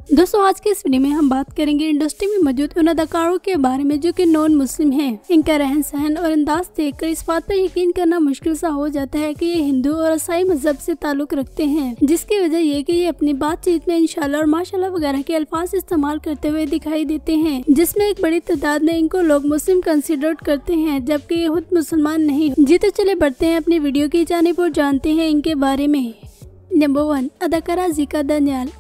दोस्तों आज के इस वीडियो में हम बात करेंगे इंडस्ट्री में मौजूद उन अदाकारों के बारे में जो कि नॉन मुस्लिम हैं। इनका रहन सहन और अंदाज देखकर इस बात पर यकीन करना मुश्किल सा हो जाता है कि ये हिंदू और ईसाई मजहब से ताल्लुक रखते हैं, जिसकी वजह ये कि ये अपनी बातचीत में इंशाल्लाह और माशाल्लाह वगैरह के अल्फाज इस्तेमाल करते हुए दिखाई देते हैं, जिसमें एक बड़ी तादाद में इनको लोग मुस्लिम कंसिडर करते हैं, जबकि ये खुद मुसलमान नहीं। जी तो चले बढ़ते हैं अपनी वीडियो की जानिब और जानते हैं इनके बारे में। नंबर 1, अदाकारा अज़ीका दानियाल।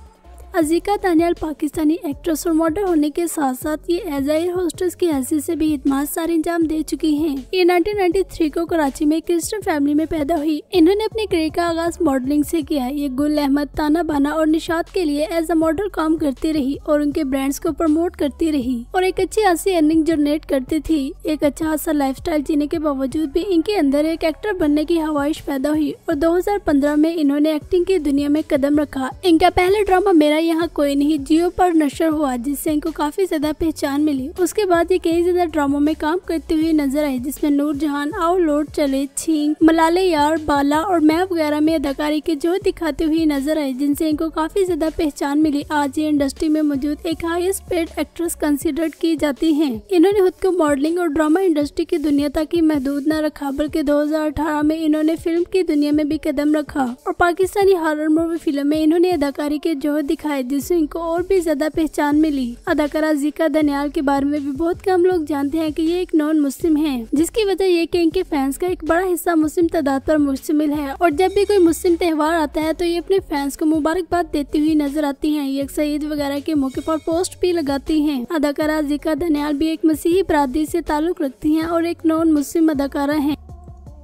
अज़ीका दानियाल पाकिस्तानी एक्ट्रेस और मॉडल होने के साथ साथ ये एज एयर होस्टेस की हैसियत से भी इतमाद सारे इंजाम दे चुकी हैं। ये 1993 को कराची में क्रिश्चियन फैमिली में पैदा हुई। इन्होंने अपने करियर का आगाज मॉडलिंग से किया। ये गुल अहमद, ताना बाना और निशात के लिए एज अ मॉडल काम करती रही और उनके ब्रांड्स को प्रमोट करती रही और एक अच्छी खासी अर्निंग जनरेट करती थी। एक अच्छा खासा लाइफस्टाइल जीने के बावजूद भी इनके अंदर एक एक्टर बनने की ख्वाहिश पैदा हुई और 2015 में इन्होंने एक्टिंग की दुनिया में कदम रखा। इनका पहला ड्रामा मेरा यहाँ कोई नहीं जियो पर नशर हुआ, जिससे इनको काफी ज्यादा पहचान मिली। उसके बाद ये कई ज्यादा ड्रामों में काम करते हुए नजर आए, जिसमें नूरजहान, आओ लौट चले, छींक, मलाले यार, बाला और मैं वगैरह में अदाकारी के जो दिखाते हुए नजर आए, जिनसे इनको काफी ज्यादा पहचान मिली। आज ये इंडस्ट्री में मौजूद एक हाईएस्ट पेड एक्ट्रेस कंसिडर की जाती है। इन्होंने खुद को मॉडलिंग और ड्रामा इंडस्ट्री की दुनिया तक ही महदूद न रखा, बल्कि 2018 में इन्होंने फिल्म की दुनिया में भी कदम रखा और पाकिस्तानी हॉरर मूवी फिल्म में इन्होंने अदाकारी के जोहर दिखाए, जिससे इनको और भी ज्यादा पहचान मिली। अदाकारा अज़ीका दानियाल के बारे में भी बहुत कम लोग जानते हैं कि ये एक नॉन मुस्लिम है, जिसकी वजह ये कि इनके फैंस का एक बड़ा हिस्सा मुस्लिम तादाद पर मुश्तमिल है और जब भी कोई मुस्लिम त्यौहार आता है तो ये अपने फैंस को मुबारकबाद देती हुई नजर आती हैं। ये अक्सर ईद वगैरह के मौके पर पोस्ट भी लगाती हैं। अदाकारा अज़ीका दानियाल भी एक मसीही बरादरी से ताल्लुक रखती हैं और एक नॉन मुस्लिम अदाकारा हैं।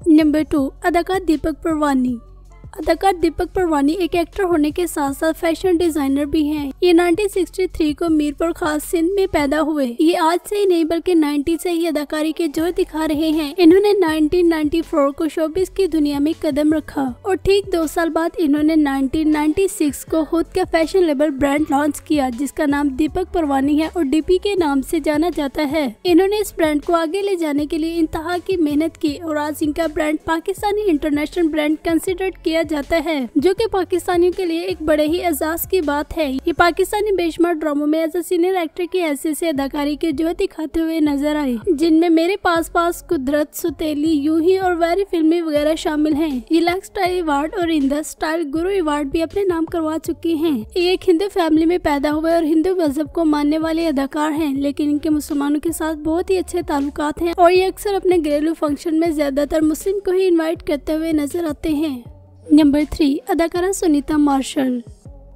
नंबर 2, अदाकार दीपक परवानी। अदाकार दीपक परवानी एक एक्टर होने के साथ साथ फैशन डिजाइनर भी हैं। ये 1963 को मीरपुर खास सिंध में पैदा हुए। ये आज से ही नहीं बल्कि 90 से ही अदाकारी के जोर दिखा रहे हैं। इन्होंने 1994 को शोबिस की दुनिया में कदम रखा और ठीक 2 साल बाद इन्होंने 1996 को खुद का फैशन लेबल ब्रांड लॉन्च किया, जिसका नाम दीपक परवानी है और डीपी के नाम से जाना जाता है। इन्होंने इस ब्रांड को आगे ले जाने के लिए इंतहा की मेहनत की और आज इनका brand Pakistani international brand consider किया जाता है, जो कि पाकिस्तानियों के लिए एक बड़े ही एजाज की बात है। ये पाकिस्तानी बेशुमार ड्रामों में एज ए सीनियर एक्टर की हैसियत से अदाकारी के जो दिखाते हुए नजर आए, जिनमें मेरे पास, कुदरत, सुतेली, यूं ही और वेरी फिल्में वगैरह शामिल हैं। ये लाइफ स्टाइल अवार्ड और इंदा स्टाइल गुरु अवार्ड भी अपने नाम करवा चुकी हैं। ये एक हिंदू फैमिली में पैदा हुए और हिंदू मजहब को मानने वाले अदाकार हैं, लेकिन इनके मुसलमानों के साथ बहुत ही अच्छे ताल्लुकात हैं और ये अक्सर अपने घरेलू फंक्शन में ज्यादातर मुस्लिम को ही इन्वाइट करते हुए नजर आते हैं। नंबर 3, अदाकारा सुनीता मार्शल।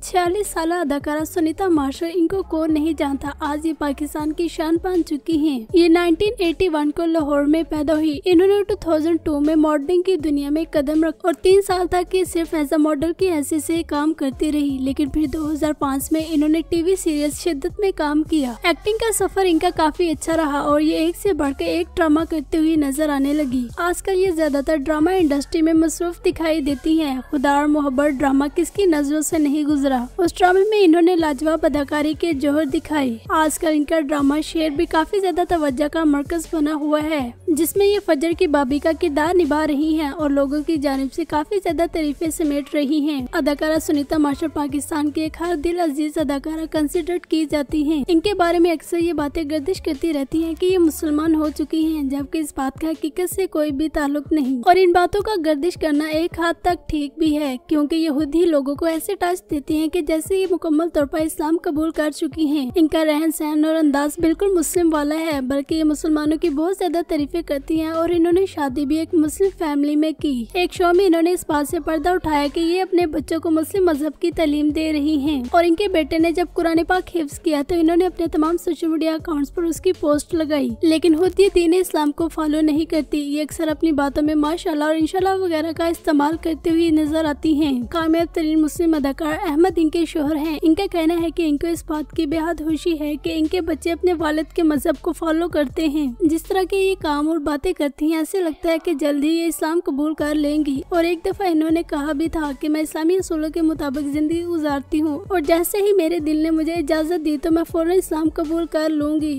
46 साल अदाकारा सुनीता मार्शल, इनको कौन नहीं जानता। आज ये पाकिस्तान की शान बन चुकी हैं। ये 1981 को लाहौर में पैदा हुई। इन्होंने 2002 में मॉडलिंग की दुनिया में कदम रखा और 3 साल तक ये सिर्फ एज अ मॉडल की हैसियत से काम करती रही, लेकिन फिर 2005 में इन्होंने टीवी सीरियल शिद्दत में काम किया। एक्टिंग का सफर इनका काफी अच्छा रहा और ये एक से बढ़कर एक ड्रामा करती हुई नजर आने लगी। आजकल ये ज्यादातर ड्रामा इंडस्ट्री में मसरूफ दिखाई देती है। खुदा और मोहब्बत ड्रामा किसकी नजरों से नहीं गुजरा। उस ड्रामे में इन्होंने लाजवाब अदाकारी के जोहर दिखाए। आजकल इनका ड्रामा शेर भी काफी ज्यादा तवज्जो का मरकज बना हुआ है, जिसमें ये फजर की बाबी का किरदार निभा रही हैं और लोगों की जानिब से काफी ज्यादा तारीफें समेट रही हैं। अदाकारा सुनीता मार्शल पाकिस्तान की एक हर दिल अजीज अदाकारा कंसिडर की जाती हैं। इनके बारे में अक्सर ये बातें गर्दिश करती रहती हैं कि ये मुसलमान हो चुकी हैं, जबकि इस बात का हकीकत से कोई भी ताल्लुक नहीं और इन बातों का गर्दिश करना एक हद तक ठीक भी है, क्योंकि ये खुद ही लोगों को ऐसे टच देती हैं कि जैसे ये मुकम्मल तौर पर इस्लाम कबूल कर चुकी हैं। इनका रहन सहन और अंदाज बिल्कुल मुस्लिम वाला है, बल्कि ये मुसलमानों की बहुत ज्यादा तारीफें करती हैं और इन्होंने शादी भी एक मुस्लिम फैमिली में की। एक शो में इन्होंने इस बात से पर्दा उठाया कि ये अपने बच्चों को मुस्लिम मजहब की तालीम दे रही हैं और इनके बेटे ने जब कुरान पाक हिफ्ज किया तो इन्होंने अपने तमाम सोशल मीडिया अकाउंट्स पर उसकी पोस्ट लगाई, लेकिन खुद ये दीन इस्लाम को फॉलो नहीं करती। ये अक्सर अपनी बातों में माशाल्लाह और इंशाल्लाह वगैरह का इस्तेमाल करते हुए नजर आती हैं। कामयाब तरीन मुस्लिम अदाकार अहमद इनके शोहर हैं। इनका कहना है कि इनको इस बात की बेहद खुशी है कि इनके बच्चे अपने वालिद के मजहब को फॉलो करते हैं। जिस तरह के ये काम और बातें करती हैं, ऐसे लगता है कि जल्दी ये इस्लाम कबूल कर लेंगी। और एक दफा इन्होंने कहा भी था कि मैं इस्लामी असूलों के मुताबिक जिंदगी गुजारती हूँ और जैसे ही मेरे दिल ने मुझे इजाजत दी तो मैं फौरन इस्लाम कबूल कर लूंगी।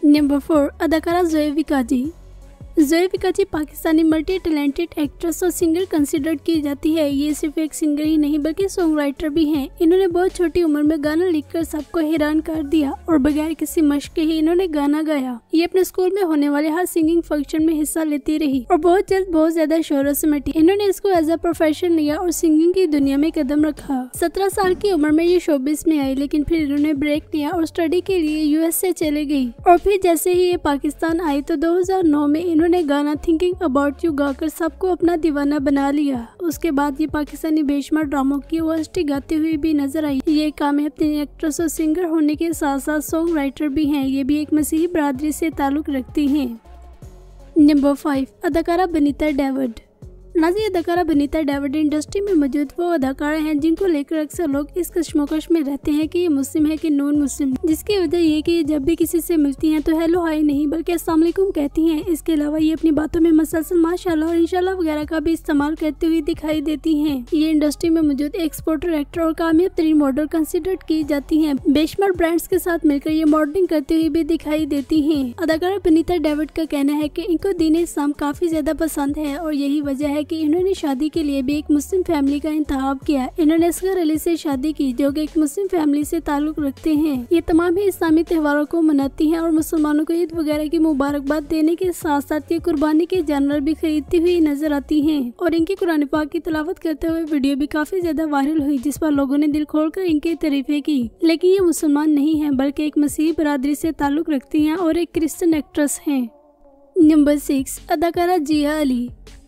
नंबर 4, अदाकारा ज़ोया विकाजी। ज़ोया विकाची पाकिस्तानी मल्टी टैलेंटेड एक्ट्रेस और सिंगर कंसिडर की जाती है। ये सिर्फ एक सिंगर ही नहीं बल्कि सॉन्ग राइटर भी हैं। इन्होंने बहुत छोटी उम्र में गाना लिखकर सबको हैरान कर दिया और बगैर किसी मशक के ही इन्होंने गाना गाया। ये अपने स्कूल में होने वाले हर सिंगिंग फंक्शन में हिस्सा लेती रही और बहुत जल्द बहुत ज्यादा शोहरत से मिटी। इन्होंने इसको एज अ प्रोफेशन लिया और सिंगिंग की दुनिया में कदम रखा। 17 साल की उम्र में ये शोबिस में आई, लेकिन फिर इन्होंने ब्रेक लिया और स्टडी के लिए यूएस से चले गई। और फिर जैसे ही ये पाकिस्तान आई तो 2009 में इन्होंने गाना थिंकिंग अबाउट यू गाकर सबको अपना दीवाना बना लिया। उसके बाद ये पाकिस्तानी बेशुमार ड्रामों की ओएसटी गाती हुई भी नजर आई। ये कामयाब एक्ट्रेस और सिंगर होने के साथ साथ सॉन्ग राइटर भी हैं। ये भी एक मसीही बरादरी से ताल्लुक रखती हैं। नंबर 5, अदाकारा बनीता डेविड। नाज़ी अदाकारा बनीता डेविड इंडस्ट्री में मौजूद वो अदाकारा हैं जिनको लेकर अक्सर लोग इस कश्मकश में रहते हैं कि ये मुस्लिम है कि नॉन मुस्लिम, जिसकी वजह ये कि जब भी किसी से मिलती हैं तो हेलो हाय नहीं बल्कि अस्सलाम वालेकुम कहती हैं। इसके अलावा ये अपनी बातों में मसलसल माशाल्लाह और इंशाल्लाह वगैरह का भी इस्तेमाल करती हुई दिखाई देती हैं। ये इंडस्ट्री में मौजूद एक्सपोर्टर एक्टर और कामयाब तरीन मॉडल कंसिडर की जाती हैं। बेशुमार ब्रांड्स के साथ मिलकर ये मॉडलिंग करती हुई भी दिखाई देती हैं। अदाकारा बनीता डेविड का कहना है कि इनको दीन इस्लाम काफी ज्यादा पसंद है और यही वजह है कि इन्होंने शादी के लिए भी एक मुस्लिम फैमिली का इंतखाब किया। इन्होंने असगर अली से शादी की जो कि एक मुस्लिम फैमिली से ताल्लुक रखते हैं। ये तमाम ही इस्लामी त्योहारों को मनाती हैं और मुसलमानों को ईद वगैरह की मुबारकबाद देने के साथ साथ ये कुर्बानी के जानवर भी खरीदती हुई नजर आती हैं। और इनकी कुरान पाक की तिलावत करते हुए वीडियो भी काफी ज्यादा वायरल हुई, जिस पर लोगों ने दिल खोलकर इनकी तारीफें की। लेकिन ये मुसलमान नहीं है बल्कि एक मसीही बरादरी से ताल्लुक रखती हैं और एक क्रिश्चियन एक्ट्रेस हैं। नंबर 6, अदाकारा जिया अली।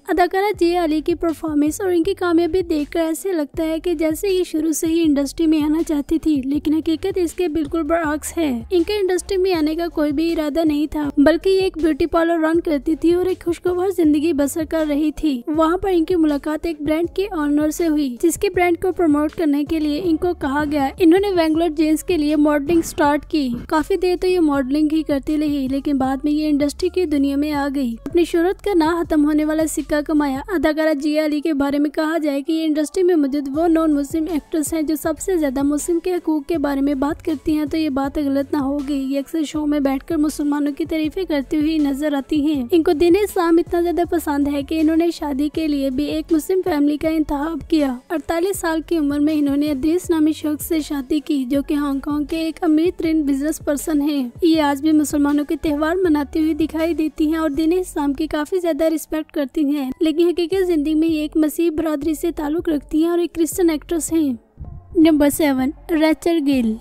अदाकारा जिया अली की परफॉर्मेंस और इनकी कामयाबी देखकर ऐसे लगता है कि जैसे ये शुरू से ही इंडस्ट्री में आना चाहती थी, लेकिन हकीकत इसके बिल्कुल बरअक्स है। इनके इंडस्ट्री में आने का कोई भी इरादा नहीं था, बल्कि ये एक ब्यूटी पार्लर रन करती थी और एक खुशगवार जिंदगी बसर कर रही थी। वहाँ पर इनकी मुलाकात एक ब्रांड के ऑनर से हुई, जिसके ब्रांड को प्रमोट करने के लिए इनको कहा गया। इन्होंने वेंगुलर जेंस के लिए मॉडलिंग स्टार्ट की। काफी देर तो ये मॉडलिंग ही करती रही, लेकिन बाद में ये इंडस्ट्री की दुनिया में आ गई। अपनी शोहरत का ना खत्म होने वाला सिक्का कमाया। अदाकारा जिया अली के बारे में कहा जाए कि ये इंडस्ट्री में मौजूद वो नॉन मुस्लिम एक्ट्रेस हैं जो सबसे ज्यादा मुस्लिम के हकूक के बारे में बात करती हैं, तो ये बात गलत ना होगी। ये अक्सर शो में बैठकर मुसलमानों की तारीफें करती हुई नजर आती हैं। इनको दीन इस्लाम इतना ज्यादा पसंद है कि इन्होंने शादी के लिए भी एक मुस्लिम फैमिली का इंतखाब किया। 48 साल की उम्र में इन्होंने अदरीस नामी शख्स से शादी की, जो कि हांगकांग के एक अमीर तरीन बिजनेस पर्सन है। ये आज भी मुसलमानों के त्योहार मनाती हुई दिखाई देती हैं और दीन इस्लाम की काफी ज्यादा रिस्पेक्ट करती हैं, लेकिन हकीकत जिंदगी में ये एक मसीही बरादरी से ताल्लुक रखती हैं और एक क्रिश्चियन एक्ट्रेस हैं। Number 7, Rachel Gill.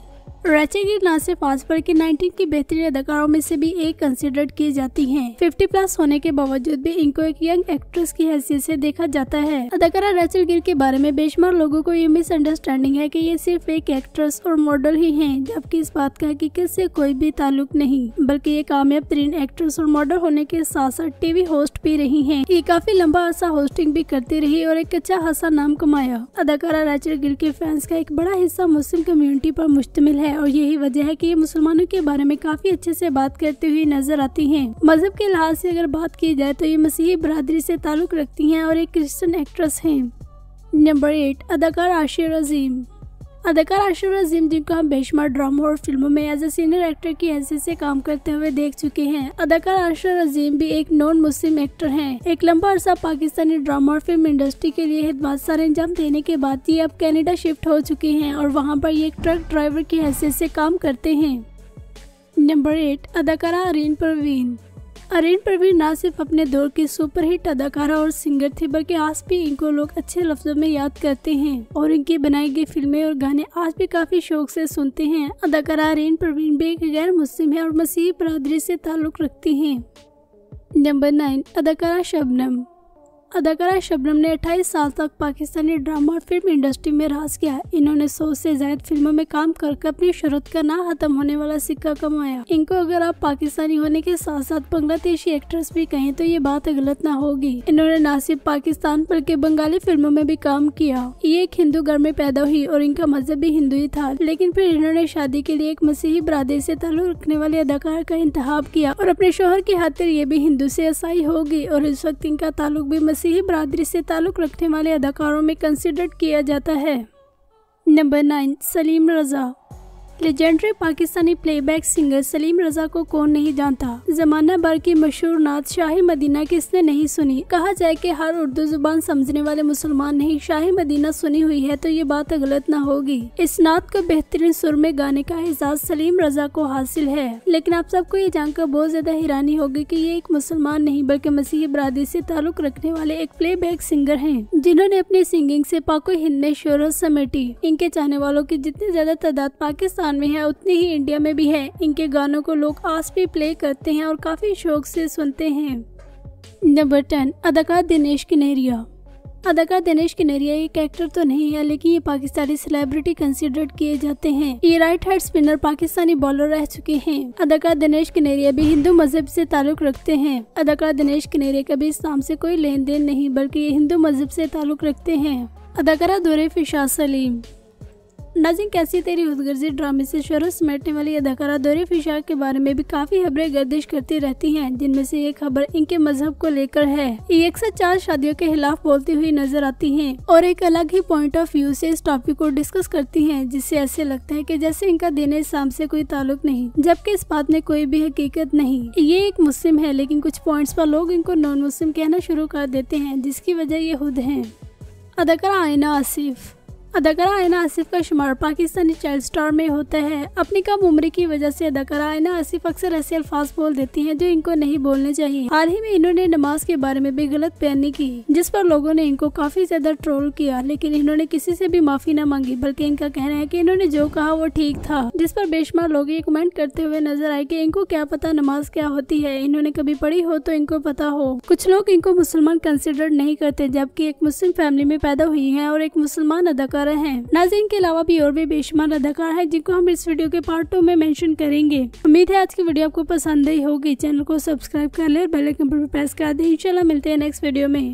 Rachel Gill ना सिर्फ आज बल्कि 19 की बेहतरीन अदाकारों में से भी एक कंसिडर की जाती हैं। 50+ होने के बावजूद भी इनको एक यंग एक्ट्रेस की हैसियत से देखा जाता है। अदाकारा रेचल गिल के बारे में बेशुमार लोगों को ये मिसअंडरस्टैंडिंग है कि ये सिर्फ एक एक्ट्रेस और मॉडल ही हैं, जबकि इस बात का हकीकत से कोई भी ताल्लुक नहीं, बल्कि ये कामयाब तरीन एक्ट्रेस और मॉडल होने के साथ साथ टीवी होस्ट भी रही हैं। ये काफी लंबा अरसा होस्टिंग भी करती रही और एक अच्छा खासा नाम कमाया। अदाकारा रेचल गिल के फैंस का एक बड़ा हिस्सा मुस्लिम कम्युनिटी पर मुश्तमिल है और यही वजह है कि ये मुसलमानों के बारे में काफी अच्छे से बात करती हुई नजर आती हैं। मजहब के लिहाज से अगर बात की जाए तो ये मसीही बरादरी से ताल्लुक रखती हैं और एक क्रिश्चियन एक्ट्रेस हैं। नंबर 8, अदाकारा आशिर अजीम। अदाकारा आशिर अजीम, जिनको हम बेशुमार ड्रामा और फिल्मों में एज ए सीनियर एक्टर की हैसियत से काम करते हुए देख चुके हैं। अदाकारा आशिर अजीम भी एक नॉन मुस्लिम एक्टर हैं। एक लंबा अरसा पाकिस्तानी ड्रामा और फिल्म इंडस्ट्री के लिए खिदमत सर अंजाम देने के बाद ये अब कनाडा शिफ्ट हो चुके हैं और वहाँ पर ये एक ट्रक ड्राइवर की हैसियत से काम करते हैं। नंबर 8, अदाकारा अरीन परवीन। अरीन परवीन ना सिर्फ अपने दौर की सुपरहिट अदाकारा और सिंगर थी, बल्कि आज भी इनको लोग अच्छे लफ्जों में याद करते हैं और इनकी बनाई गई फिल्में और गाने आज भी काफी शौक से सुनते हैं। अदाकारा अरीन परवीन भी एक गैर मुस्लिम है और मसीही बरादरी से ताल्लुक रखती हैं। नंबर 9, अदाकारा शबनम। अदाकारा शबनम ने 28 साल तक पाकिस्तानी ड्रामा और फिल्म इंडस्ट्री में राज किया। इन्होंने 100 से ज्यादा फिल्मों में काम करके अपनी शोहरत का ना खत्म होने वाला सिक्का कमाया। इनको अगर आप पाकिस्तानी होने के साथ साथ बांग्लादेशी एक्ट्रेस भी कहें तो ये बात गलत ना होगी। इन्होंने ना सिर्फ पाकिस्तान बल्कि बंगाली फिल्मों में भी काम किया। ये एक हिंदू घर में पैदा हुई और इनका मजहब भी हिंदू ही था, लेकिन फिर इन्होंने शादी के लिए एक मसीही बरादरी से ताल्लुक रखने वाले अदाकार का इंतखाब किया और अपने शोहर की खातिर ये भी हिंदू से ईसाई हो गई और इस वक्त इनका ताल्लुक भी मसीही बरादरी से ताल्लुक रखने वाले अदाकारों में कंसिडर किया जाता है। Number 9, Salim Raza. Legendary Pakistani playback singer Salim Raza को कौन नहीं जानता। जमाना भर की मशहूर नात शाही मदीना किसने नहीं सुनी। कहा जाए कि हर उर्दू जुबान समझने वाले मुसलमान ने ही शाही मदीना सुनी हुई है तो ये बात गलत न होगी। इस नात को बेहतरीन सुर में गाने का एजाज सलीम रजा को हासिल है। लेकिन आप सबको ये जानकर बहुत ज्यादा हैरानी होगी कि ये एक मुसलमान नहीं बल्कि मसीही बरादरी से ताल्लुक रखने वाले एक प्लेबैक सिंगर हैं, जिन्होंने अपनी सिंगिंग से पाको हिंद में शोहरत समेटी। इनके चाहने वालों की जितनी ज्यादा तादाद पाकिस्तान में है उतनी ही इंडिया में भी है। इनके गानों को लोग आज भी प्ले करते हैं और काफी शौक से सुनते हैं। नंबर 10, अदाकार दिनेश कनेरिया। अदाकार दिनेश कनेरिया एक एक्टर तो नहीं है, लेकिन ये पाकिस्तानी सेलिब्रिटी कंसीडर किए जाते हैं। ये right hand spinner Pakistani bowler रह चुके हैं। अदाकार दिनेश कनेरिया भी हिंदू मजहब से ताल्लुक रखते हैं। अदाकार दिनेश कनेरिया का भी इस्लाम से कोई लेन देन नहीं बल्कि ये हिंदू मजहब से ताल्लुक रखते हैं। अदाकारा दूरे फिशा सलीम। नाज़रीन, कैसी तेरी खुदगर्जी ड्रामे से शोहरत समेटने वाली अदाकारा दूरे फिशा के बारे में भी काफी खबरें गर्दिश करती रहती हैं, जिनमें से एक खबर इनके मजहब को लेकर है। ये अक्सर 4 शादियों के खिलाफ बोलती हुई नजर आती हैं और एक अलग ही पॉइंट ऑफ व्यू से इस टॉपिक को डिस्कस करती हैं, जिससे ऐसे लगता है कि जैसे इनका दीन इस्लाम से कोई ताल्लुक नहीं, जबकि इस बात में कोई भी हकीकत नहीं। ये एक मुस्लिम है, लेकिन कुछ पॉइंट्स पर लोग इनको नॉन मुस्लिम कहना शुरू कर देते हैं, जिसकी वजह ये खुद है। अदाकारा आयना आसिफ। अदाकारा आयना आसिफ का शुमार पाकिस्तानी चाइल्ड स्टार में होता है। अपनी कम उम्र की वजह से अदाकारा आयना आसिफ अक्सर ऐसे अल्फाज बोल देती हैं जो इनको नहीं बोलने चाहिए। हाल ही में इन्होंने नमाज के बारे में भी गलत बयानी की, जिस पर लोगों ने इनको काफी ज्यादा ट्रोल किया, लेकिन इन्होंने किसी से भी माफी न मांगी, बल्कि इनका कहना है कि इन्होंने जो कहा वो ठीक था, जिस पर बेशुमार लोग ये कमेंट करते हुए नजर आए कि इनको क्या पता नमाज क्या होती है, इन्होंने कभी पढ़ी हो तो इनको पता हो। कुछ लोग इनको मुसलमान कंसिडर नहीं करते, जबकि एक मुस्लिम फैमिली में पैदा हुई है और एक मुसलमान अदाकारा है। नाज़रीन, के अलावा भी और भी बेशुमार अदाकार हैं जिनको हम इस वीडियो के पार्ट 2 में मेंशन करेंगे। उम्मीद है आज की वीडियो आपको पसंद आई होगी। चैनल को सब्सक्राइब कर ले और बेल आइकन पर प्रेस कर दें। इंशाल्लाह मिलते हैं नेक्स्ट वीडियो में।